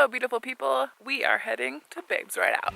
Hello, beautiful people. We are heading to Babes Right Out.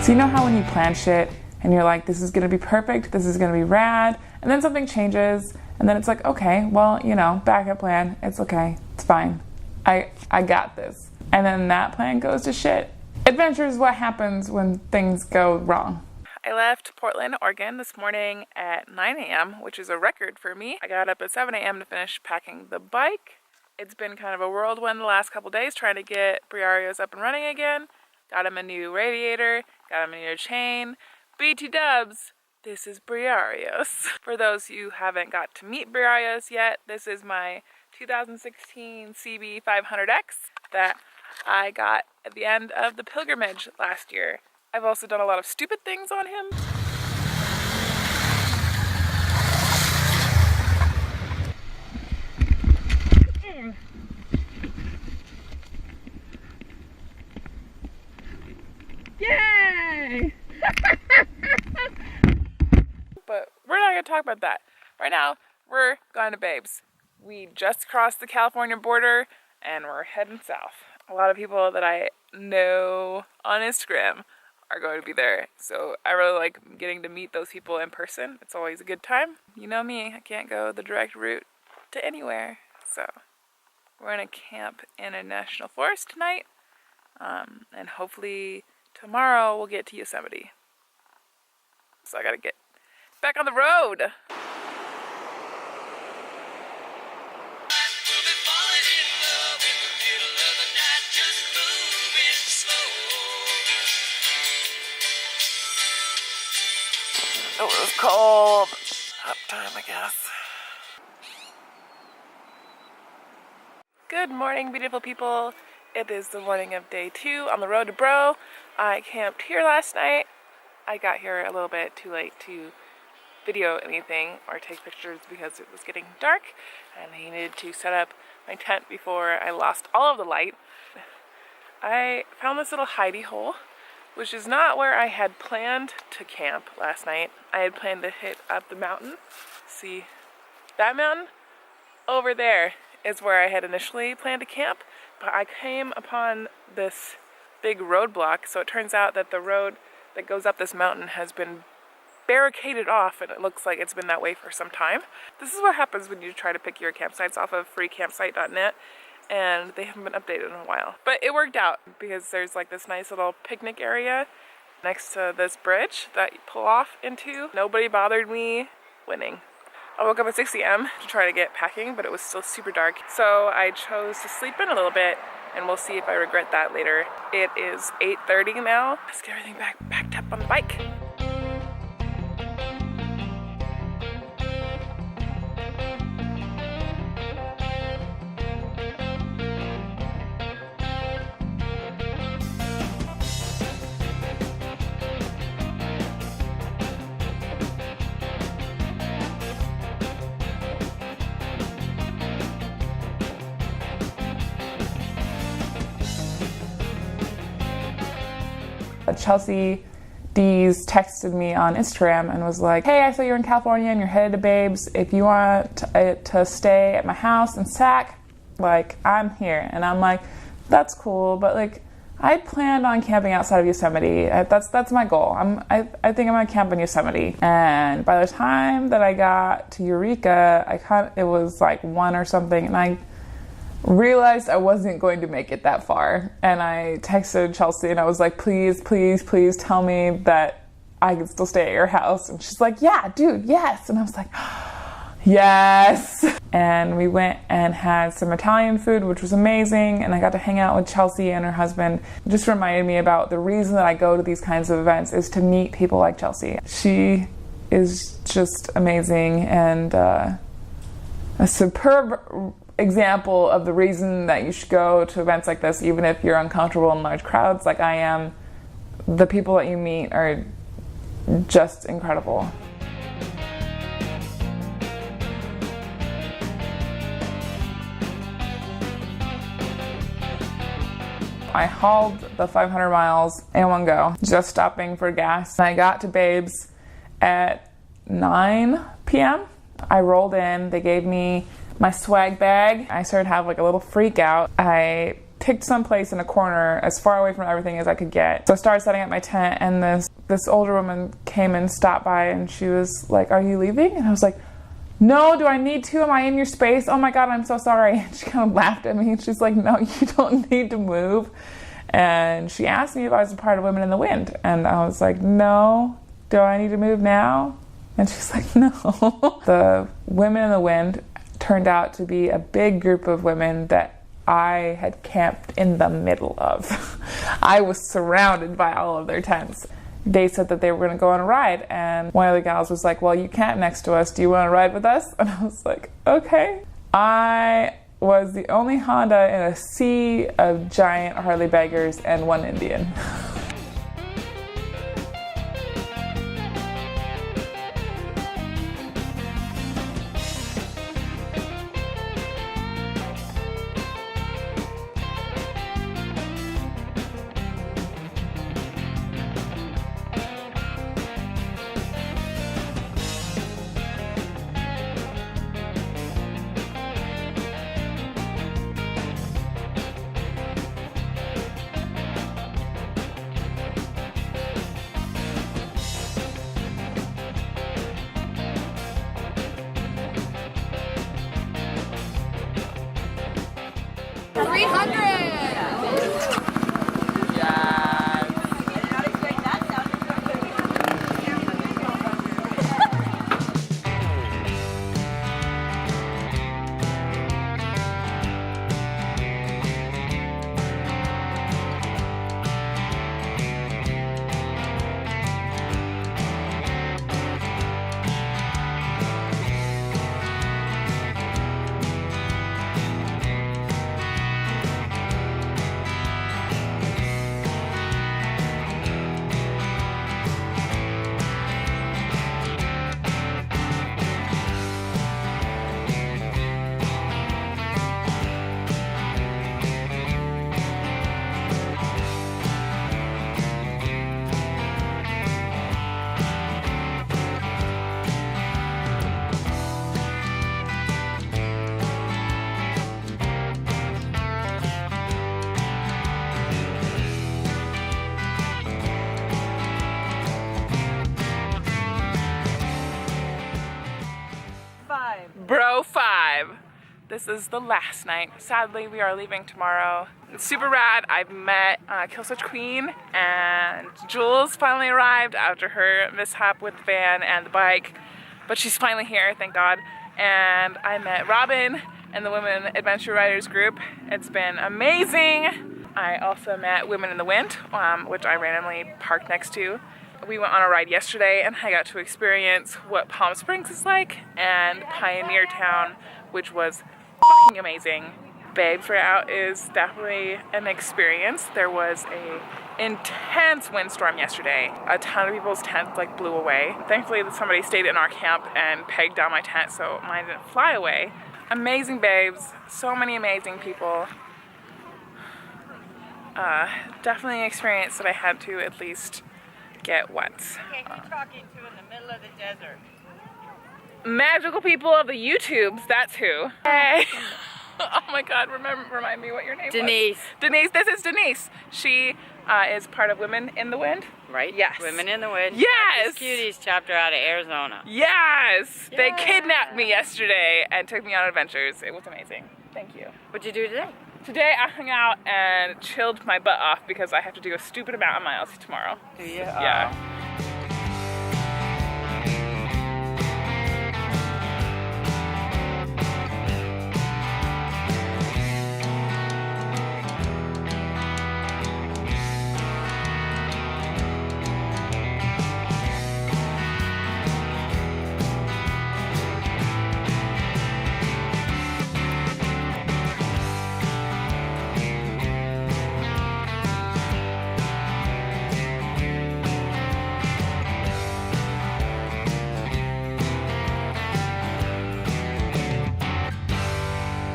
So you know how when you plan shit and you're like, this is gonna be perfect, this is gonna be rad, and then something changes, and then it's like, okay, well, you know, backup plan, it's okay, it's fine. I got this. And then that plan goes to shit. Adventure is what happens when things go wrong. I left Portland, Oregon this morning at 9 a.m., which is a record for me. I got up at 7 a.m. to finish packing the bike. It's been kind of a whirlwind the last couple days trying to get Briario's up and running again. Got him a new radiator, got him a new chain. BT dubs, this is Briario's. For those who haven't got to meet Briario's yet, this is my 2016 CB 500X that I got at the end of the pilgrimage last year. I've also done a lot of stupid things on him. Yay! But we're not going to talk about that. Right now, we're going to Babes. We just crossed the California border and we're heading south. A lot of people that I know on Instagram are going to be there. So I really like getting to meet those people in person. It's always a good time. You know me, I can't go the direct route to anywhere. So we're gonna camp in a national forest tonight. And hopefully tomorrow we'll get to Yosemite. So I gotta get back on the road. It was cold. Hot time, I guess. Good morning, beautiful people. It is the morning of day 2 on the road to Bro. I camped here last night. I got here a little bit too late to video anything or take pictures because it was getting dark and I needed to set up my tent before I lost all of the light. I found this little hidey hole, which is not where I had planned to camp last night. I had planned to hit up the mountain. See that mountain? Over there is where I had initially planned to camp, but I came upon this big roadblock, so it turns out that the road that goes up this mountain has been barricaded off, and it looks like it's been that way for some time. This is what happens when you try to pick your campsites off of freecampsite.net, and they haven't been updated in a while. But it worked out because there's like this nice little picnic area next to this bridge that you pull off into. Nobody bothered me winning. I woke up at 6 a.m. to try to get packing, but it was still super dark. So I chose to sleep in a little bit, and we'll see if I regret that later. It is 8:30 now. Let's get everything backed up on the bike. Chelsea Dees texted me on Instagram and was like, hey, I saw you're in California and you're headed to Babes. If you want to stay at my house in Sac, like, I'm here. And I'm like, that's cool, but like, I planned on camping outside of Yosemite. That's my goal. I think I'm gonna camp in Yosemite. And by the time that I got to Eureka, it was like 1 or something, and I realized I wasn't going to make it that far. And I texted Chelsea and I was like, please tell me that I can still stay at your house. And she's like, yeah, dude, yes. And I was like, yes. And we went and had some Italian food, which was amazing. And I got to hang out with Chelsea and her husband. It just reminded me about the reason that I go to these kinds of events is to meet people like Chelsea. She is just amazing and a superb example of the reason that you should go to events like this, even if you're uncomfortable in large crowds like I am. The people that you meet are just incredible. I hauled the 500 miles in one go, just stopping for gas. I got to Babes at 9 p.m. I rolled in, they gave me my swag bag. I started to have like a little freak out. I picked someplace in a corner as far away from everything as I could get. So I started setting up my tent, and this older woman came and stopped by, and she was like, "Are you leaving?" And I was like, "No, do I need to? Am I in your space? Oh my God, I'm so sorry." And she kind of laughed at me, and she's like, "No, you don't need to move." And she asked me if I was a part of Women in the Wind, and I was like, "No, do I need to move now?" And she's like, "No." The Women in the Wind turned out to be a big group of women that I had camped in the middle of. I was surrounded by all of their tents. They said that they were going to go on a ride, and one of the gals was like, "Well, you camp next to us. Do you want to ride with us?" And I was like, "Okay." I was the only Honda in a sea of giant Harley Beggars and one Indian. Bro 5. This is the last night. Sadly, we are leaving tomorrow. It's super rad. I've met Killswitch Queen, and Jules finally arrived after her mishap with the van and the bike, but she's finally here, thank God. And I met Robin and the Women Adventure Riders group. It's been amazing. I also met Women in the Wind, which I randomly parked next to. We went on a ride yesterday, and I got to experience what Palm Springs is like and Pioneer Town, which was fucking amazing. Babes Right Out is definitely an experience. There was a intense windstorm yesterday. A ton of people's tents like blew away. Thankfully somebody stayed in our camp and pegged down my tent so mine didn't fly away. Amazing babes, so many amazing people. Definitely an experience that I had to at least get once. Okay, who are you talking to in the middle of the desert? Magical people of the YouTubes, that's who. Hey. Oh my God, remind me what your name Denise. was. Denise, this is Denise. She is part of Women in the Wind. Right? Yes. Women in the Wind. Yes. Cuties chapter out of Arizona. Yes. Yeah. They kidnapped me yesterday and took me on adventures. It was amazing. Thank you. What'd you do today? Today I hung out and chilled my butt off because I have to do a stupid amount of miles tomorrow. Do you? Yeah.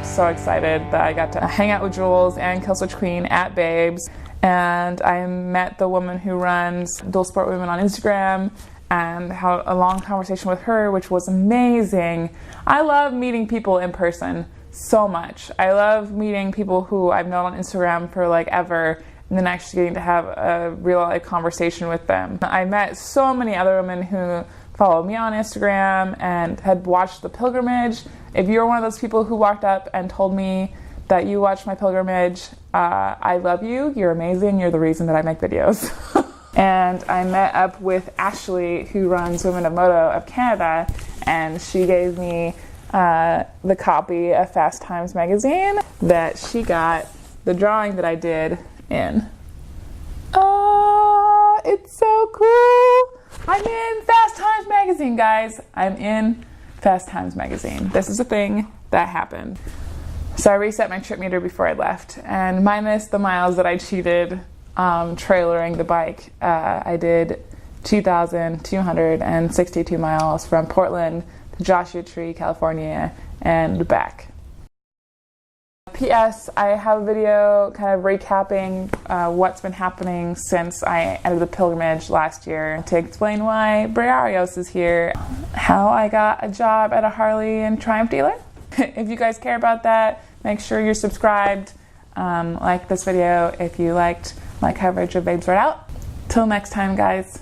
So excited that I got to hang out with Jules and Killswitch Queen at Babes, and I met the woman who runs Dual Sport Women on Instagram, and had a long conversation with her, which was amazing. I love meeting people in person so much. I love meeting people who I've known on Instagram for like ever, and then actually getting to have a real life conversation with them. I met so many other women who followed me on Instagram and had watched the pilgrimage. If you're one of those people who walked up and told me that you watched my pilgrimage, I love you. You're amazing. You're the reason that I make videos. And I met up with Ashley, who runs Women of Moto of Canada, and she gave me the copy of Fast Times magazine that she got the drawing that I did in. Oh, it's so cool. I'm in Fast Times magazine, guys. I'm in Fast Times magazine. This is a thing that happened. So I reset my trip meter before I left, and minus the miles that I cheated trailering the bike, I did 2,262 miles from Portland to Joshua Tree, California, and back. P.S. I have a video kind of recapping what's been happening since I ended the pilgrimage last year to explain why Briarios is here, how I got a job at a Harley and Triumph dealer. If you guys care about that, make sure you're subscribed. Like this video if you liked my coverage of Babes Right Out. Till next time, guys.